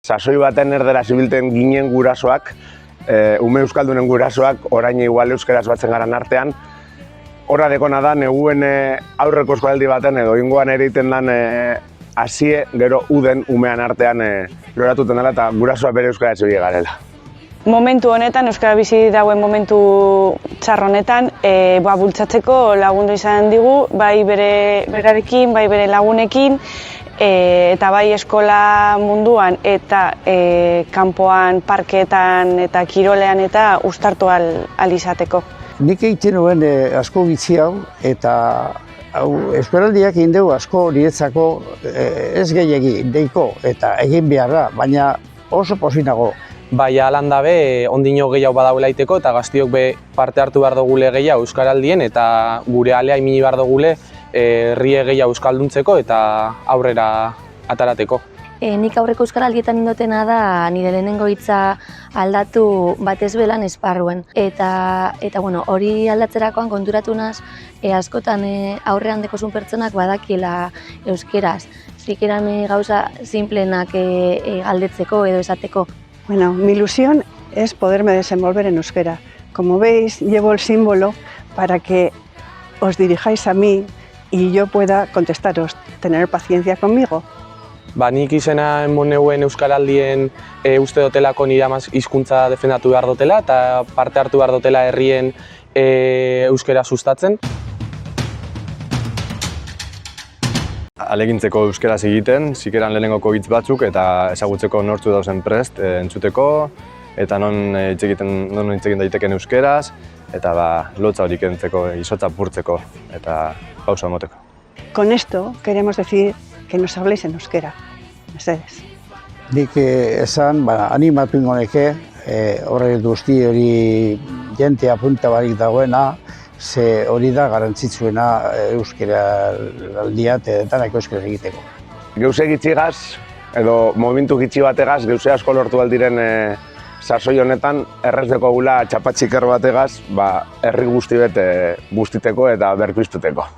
Sasoi baten erdera zibilten ginen gurasoak, ume euskaldunen gurasoak, orain igual euskaraz batzen garan artean. Horra dekona da, neguen aurreko eskolaldi baten edo ingoan eriten dan hasie gero uden umean artean loratuten dela eta gurasoak bere euskaraz zibile garela. Momentu honetan, euskara bizi dauen momentu txar honetan, bultzatzeko lagundu izan digu, bai berarekin, bai bere lagunekin, eta bai eskola munduan eta kanpoan, parkeetan eta kirolean eta uztartu ahal izateko. Nik egiten nuen asko gitzi hau eta euskaraldiak egin dugu asko niretzako ez gehiegi deiko eta egin beharra, baina oso posinago. Bai, alan dabe, ondino gehiago badagoela iteko eta gaztiok be parte hartu behar dugule gehiago euskaraldien eta gure alea imini behar dugule herrie gehiago euskalduntzeko eta aurrera atarateko. Nik aurreko euskaraldietan indotena da nire lehenengo hitza aldatu batez belan esparruen. Eta bueno, hori aldatzerakoan konturatu naz, askotan aurrean dekozun pertsonak badakiela euskeraz. Zikeran gauza simplenak galdetzeko edo esateko. Bueno, mi ilusión es poderme desenvolver en euskera. Como veis, llevo el símbolo para que os dirijáis a mí y yo pueda contestaros, tener paciencia conmigo. Nik izena emon neuen euskaraldien uste dotelako nire amaz hizkuntza defendatu behar dutela eta parte hartu behar dutela herrien euskera sustatzen. Alegintzeko euskeraz egiten, zikeran lehenengoko hitz batzuk eta ezagutzeko nortzu dauzen prest entzuteko eta non hitz egiten daiteken euskeraz eta lotza hori kentzeko, izotza apurtzeko eta pausa emoteko. Con esto queremos decir que nos habléis en euskera, mesedez. Nik esan, animatu ingo neke, horrek guzti hori jentea punta barik dagoena, ze hori da garrantzitsuena euskera aldia eta detanako euskera egiteko. Geuse gitxigaz, edo momentu gitxi bategaz, geuse asko lortu aldiren sasoi honetan, errez dekogula txapatxiker bategaz, herri guzti bete guztiteko eta berpiztuteko.